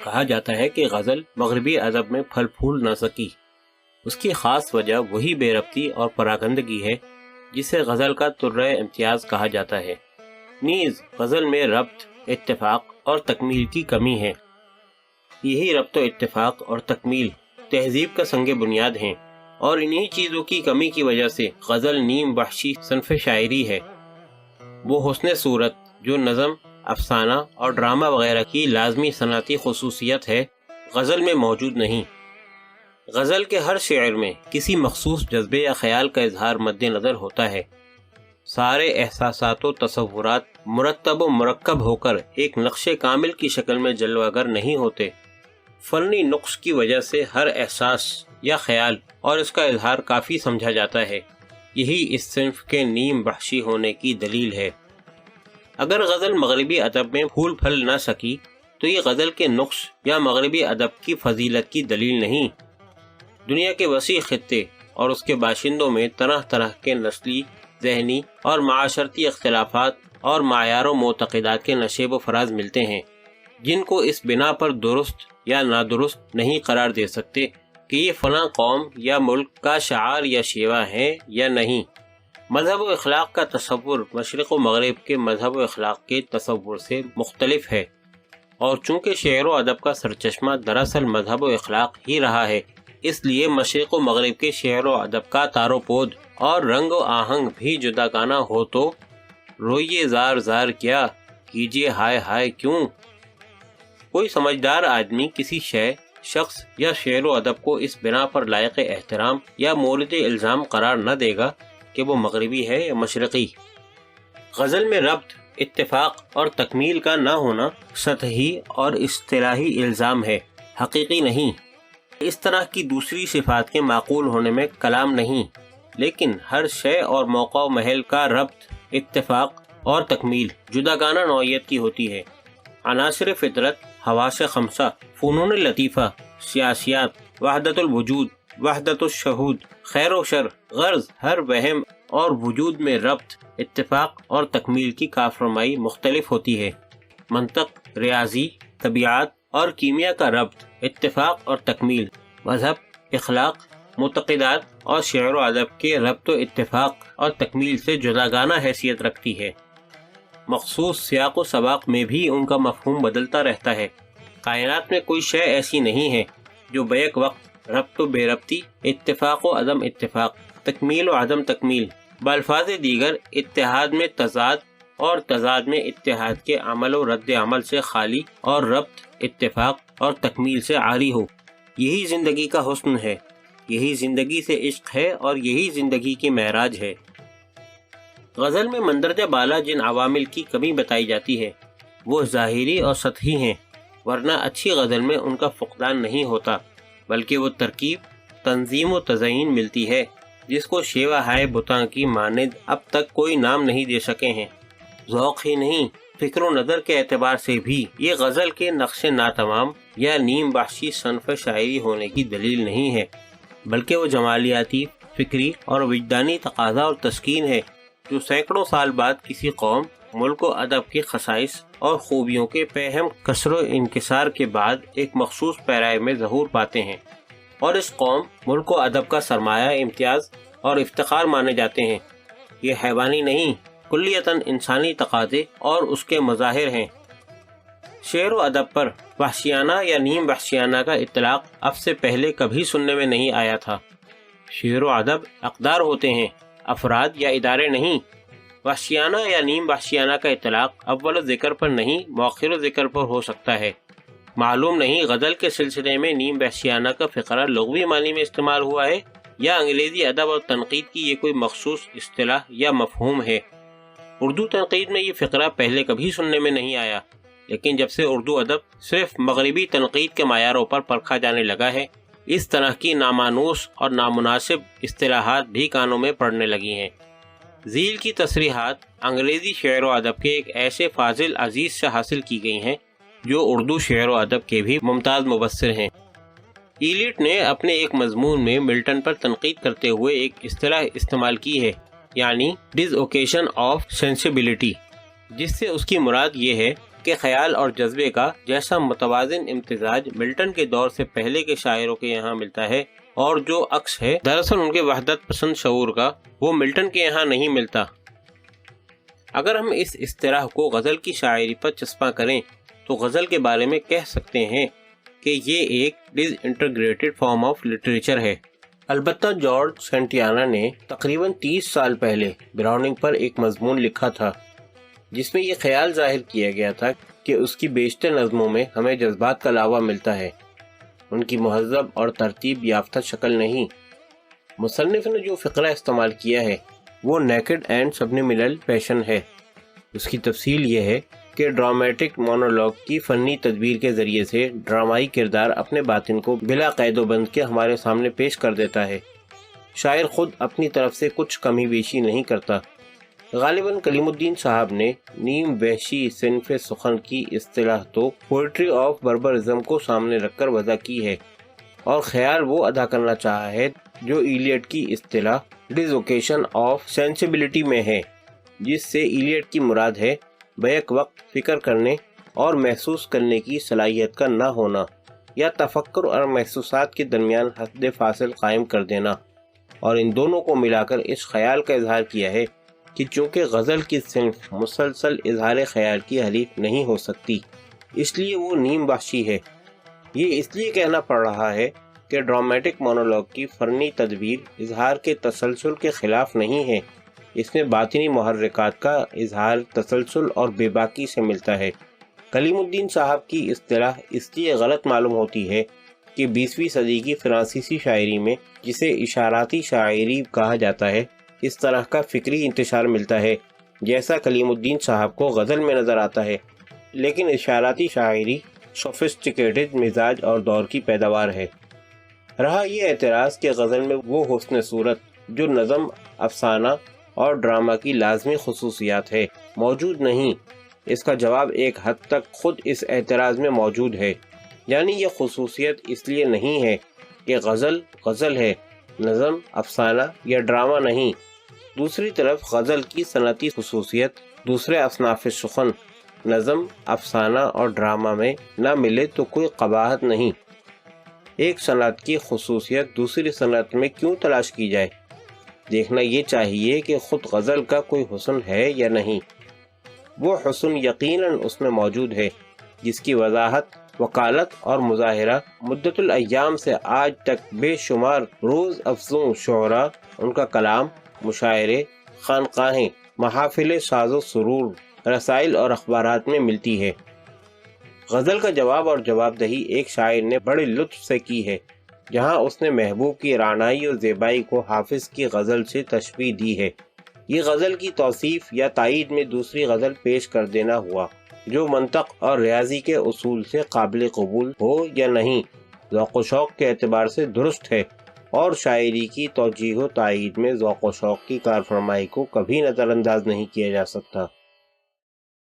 کہا جاتا ہے کہ غزل مغربی ادب میں پھل پھول نہ سکی۔ اس کی خاص وجہ وہی بے ربطی اور پراگندگی ہے جسے غزل کا طرۂ امتیاز کہا جاتا ہے۔ نیز غزل میں ربط، اتفاق اور تکمیل کی کمی ہے۔ یہی ربط و اتفاق اور تکمیل تہذیب کا سنگ بنیاد ہیں، اور انہی چیزوں کی کمی کی وجہ سے غزل نیم وحشی صنف شاعری ہے۔ وہ حسن صورت جو نظم، افسانہ اور ڈرامہ وغیرہ کی لازمی صنعتی خصوصیت ہے، غزل میں موجود نہیں۔ غزل کے ہر شعر میں کسی مخصوص جذبے یا خیال کا اظہار مد نظر ہوتا ہے۔ سارے احساسات و تصورات مرتب و مرکب ہو کر ایک نقش کامل کی شکل میں جلوہ گر نہیں ہوتے۔ فنی نقص کی وجہ سے ہر احساس یا خیال اور اس کا اظہار کافی سمجھا جاتا ہے۔ یہی اس صنف کے نیم وحشی ہونے کی دلیل ہے۔ اگر غزل مغربی ادب میں پھول پھل نہ سکی تو یہ غزل کے نقص یا مغربی ادب کی فضیلت کی دلیل نہیں۔ دنیا کے وسیع خطے اور اس کے باشندوں میں طرح طرح کے نسلی، ذہنی اور معاشرتی اختلافات اور معیار و معتقدات کے نشیب و فراز ملتے ہیں، جن کو اس بنا پر درست یا نادرست نہیں قرار دے سکتے کہ یہ فلاں قوم یا ملک کا شعار یا شیوہ ہے یا نہیں۔ مذہب و اخلاق کا تصور مشرق و مغرب کے مذہب و اخلاق کے تصور سے مختلف ہے، اور چونکہ شعر و ادب کا سرچشمہ دراصل مذہب و اخلاق ہی رہا ہے، اس لیے مشرق و مغرب کے شعر و ادب کا تار و پود اور رنگ و آہنگ بھی جداگانہ ہو تو روئیے زار زار کیا، کیجیے ہائے ہائے کیوں۔ کوئی سمجھدار آدمی کسی شے، شخص یا شعر و ادب کو اس بنا پر لائق احترام یا مورد الزام قرار نہ دے گا کہ وہ مغربی ہے یا مشرقی۔ غزل میں ربط، اتفاق اور تکمیل کا نہ ہونا سطحی اور اصطلاحی الزام ہے، حقیقی نہیں۔ اس طرح کی دوسری صفات کے معقول ہونے میں کلام نہیں، لیکن ہر شے اور موقع و محل کا ربط، اتفاق اور تکمیل جداگانہ نوعیت کی ہوتی ہے۔ عناصر فطرت، حواس خمسہ، فنون لطیفہ، سیاسیات، وحدت الوجود، وحدت الشہود، خیر و شر، غرض، ہر وہم اور وجود میں ربط، اتفاق اور تکمیل کی کارفرمائی مختلف ہوتی ہے۔ منطق، ریاضی، طبیعت اور کیمیا کا ربط، اتفاق اور تکمیل، مذہب، اخلاق، معتقدات اور شعر و ادب کے ربط و اتفاق اور تکمیل سے جداگانہ حیثیت رکھتی ہے۔ مخصوص سیاق و سباق میں بھی ان کا مفہوم بدلتا رہتا ہے۔ کائنات میں کوئی شے ایسی نہیں ہے جو بیک وقت ربط و بے ربطی، اتفاق و عدم اتفاق، تکمیل و عدم تکمیل، بالفاظ دیگر اتحاد میں تضاد اور تضاد میں اتحاد کے عمل و رد عمل سے خالی اور ربط، اتفاق اور تکمیل سے عاری ہو۔ یہی زندگی کا حسن ہے، یہی زندگی سے عشق ہے اور یہی زندگی کی معراج ہے۔ غزل میں مندرجہ بالا جن عوامل کی کمی بتائی جاتی ہے وہ ظاہری اور سطحی ہیں، ورنہ اچھی غزل میں ان کا فقدان نہیں ہوتا، بلکہ وہ ترکیب، تنظیم و تزئین ملتی ہے جس کو شیوہ ہائے بتاں کی مانند اب تک کوئی نام نہیں دے سکے ہیں۔ ذوق ہی نہیں، فکر و نظر کے اعتبار سے بھی یہ غزل کے نقش ناتمام یا نیم وحشی صنف شاعری ہونے کی دلیل نہیں ہے، بلکہ وہ جمالیاتی، فکری اور وجدانی تقاضا اور تسکین ہے جو سینکڑوں سال بعد کسی قوم، ملک و ادب کی خصائص اور خوبیوں کے پہم کسر و انکسار کے بعد ایک مخصوص پیرائے میں ظہور پاتے ہیں، اور اس قوم، ملک و ادب کا سرمایہ، امتیاز اور افتخار مانے جاتے ہیں۔ یہ حیوانی نہیں، کلیتاً انسانی تقاضے اور اس کے مظاہر ہیں۔ شعر و ادب پر وحشیانہ یا نیم وحشیانہ کا اطلاق اب سے پہلے کبھی سننے میں نہیں آیا تھا۔ شعر و ادب اقدار ہوتے ہیں، افراد یا ادارے نہیں۔ وحشیانہ یا نیم وحشیانہ کا اطلاق اول ذکر پر نہیں، مؤخر ذکر پر ہو سکتا ہے۔ معلوم نہیں غزل کے سلسلے میں نیم وحشیانہ کا فقرہ لغوی معنی میں استعمال ہوا ہے یا انگریزی ادب اور تنقید کی یہ کوئی مخصوص اصطلاح یا مفہوم ہے۔ اردو تنقید میں یہ فقرہ پہلے کبھی سننے میں نہیں آیا، لیکن جب سے اردو ادب صرف مغربی تنقید کے معیاروں پر پرکھا جانے لگا ہے، اس طرح کی نامانوس اور نامناسب اصطلاحات بھی کانوں میں پڑنے لگی ہیں۔ ذیل کی تصریحات انگریزی شعر و ادب کے ایک ایسے فاضل عزیز سے حاصل کی گئی ہیں جو اردو شعر و ادب کے بھی ممتاز مبصر ہیں۔ ایلیٹ نے اپنے ایک مضمون میں ملٹن پر تنقید کرتے ہوئے ایک اصطلاح استعمال کی ہے، یعنی ڈس اوکیشن آف سینسیبلٹی، جس سے اس کی مراد یہ ہے کے خیال اور جذبے کا جیسا متوازن امتزاج ملٹن کے دور سے پہلے کے شاعروں کے یہاں ملتا ہے اور جو عکس ہے دراصل ان کے وحدت پسند شعور کا، وہ ملٹن کے یہاں نہیں ملتا۔ اگر ہم اس اصطلاح کو غزل کی شاعری پر چسپاں کریں تو غزل کے بارے میں کہہ سکتے ہیں کہ یہ ایک ڈس انٹیگریٹڈ فارم آف لٹریچر ہے۔ البتہ جارج سینٹیانا نے تقریباً 30 سال پہلے براؤننگ پر ایک مضمون لکھا تھا جس میں یہ خیال ظاہر کیا گیا تھا کہ اس کی بیشتر نظموں میں ہمیں جذبات کا لاوا ملتا ہے، ان کی مہذب اور ترتیب یافتہ شکل نہیں۔ مصنف نے جو فقرہ استعمال کیا ہے وہ نیکڈ اینڈ سبلیمینل پیشن ہے۔ اس کی تفصیل یہ ہے کہ ڈرامیٹک مونولوگ کی فنی تدبیر کے ذریعے سے ڈرامائی کردار اپنے باطن کو بلا قید و بند کے ہمارے سامنے پیش کر دیتا ہے۔ شاعر خود اپنی طرف سے کچھ کمی بیشی نہیں کرتا۔ غالباً کلیم الدین صاحب نے نیم وحشی صنف سخن کی اصطلاح تو پوئٹری آف بربرزم کو سامنے رکھ کر وضع کی ہے، اور خیال وہ ادا کرنا چاہا ہے جو ایلیٹ کی اصطلاح ڈسوکیشن آف سینسیبلٹی میں ہے، جس سے ایلیٹ کی مراد ہے بیک وقت فکر کرنے اور محسوس کرنے کی صلاحیت کا نہ ہونا، یا تفکر اور محسوسات کے درمیان حد فاصل قائم کر دینا، اور ان دونوں کو ملا کر اس خیال کا اظہار کیا ہے کہ چونکہ غزل کی صنف مسلسل اظہار خیال کی حریف نہیں ہو سکتی، اس لیے وہ نیم وحشی ہے۔ یہ اس لیے کہنا پڑ رہا ہے کہ ڈرامیٹک مونولوگ کی فنی تدبیر اظہار کے تسلسل کے خلاف نہیں ہے، اس میں باطنی محرکات کا اظہار تسلسل اور بے باکی سے ملتا ہے۔ کلیم الدین صاحب کی اصطلاح اس لیے غلط معلوم ہوتی ہے کہ 20ویں صدی کی فرانسیسی شاعری میں، جسے اشاراتی شاعری کہا جاتا ہے، اس طرح کا فکری انتشار ملتا ہے جیسا کلیم الدین صاحب کو غزل میں نظر آتا ہے، لیکن اشاراتی شاعری سوفسٹیکیٹڈ مزاج اور دور کی پیداوار ہے۔ رہا یہ اعتراض کہ غزل میں وہ حسن صورت جو نظم، افسانہ اور ڈرامہ کی لازمی خصوصیات ہے، موجود نہیں، اس کا جواب ایک حد تک خود اس اعتراض میں موجود ہے، یعنی یہ خصوصیت اس لیے نہیں ہے کہ غزل غزل ہے، نظم، افسانہ یا ڈرامہ نہیں۔ دوسری طرف غزل کی صنعتی خصوصیت دوسرے اصناف سخن، نظم، افسانہ اور ڈرامہ میں نہ ملے تو کوئی قباحت نہیں۔ ایک صنعت کی خصوصیت دوسری صنعت میں کیوں تلاش کی جائے؟ دیکھنا یہ چاہیے کہ خود غزل کا کوئی حسن ہے یا نہیں۔ وہ حسن یقیناً اس میں موجود ہے جس کی وضاحت، وکالت اور مظاہرہ مدت الایام سے آج تک بے شمار روز افزوں شعراء، ان کا کلام، مشاعرے، خانقاہیں، محافل ساز و سرور، رسائل اور اخبارات میں ملتی ہے۔ غزل کا جواب اور جواب دہی ایک شاعر نے بڑے لطف سے کی ہے، جہاں اس نے محبوب کی رعنائی اور زیبائی کو حافظ کی غزل سے تشبیہ دی ہے۔ یہ غزل کی توصیف یا تائید میں دوسری غزل پیش کر دینا ہوا، جو منطق اور ریاضی کے اصول سے قابل قبول ہو یا نہیں، ذوق و شوق کے اعتبار سے درست ہے، اور شاعری کی توجیہ و تائید میں ذوق و شوق کی کارفرمائی کو کبھی نظر انداز نہیں کیا جا سکتا۔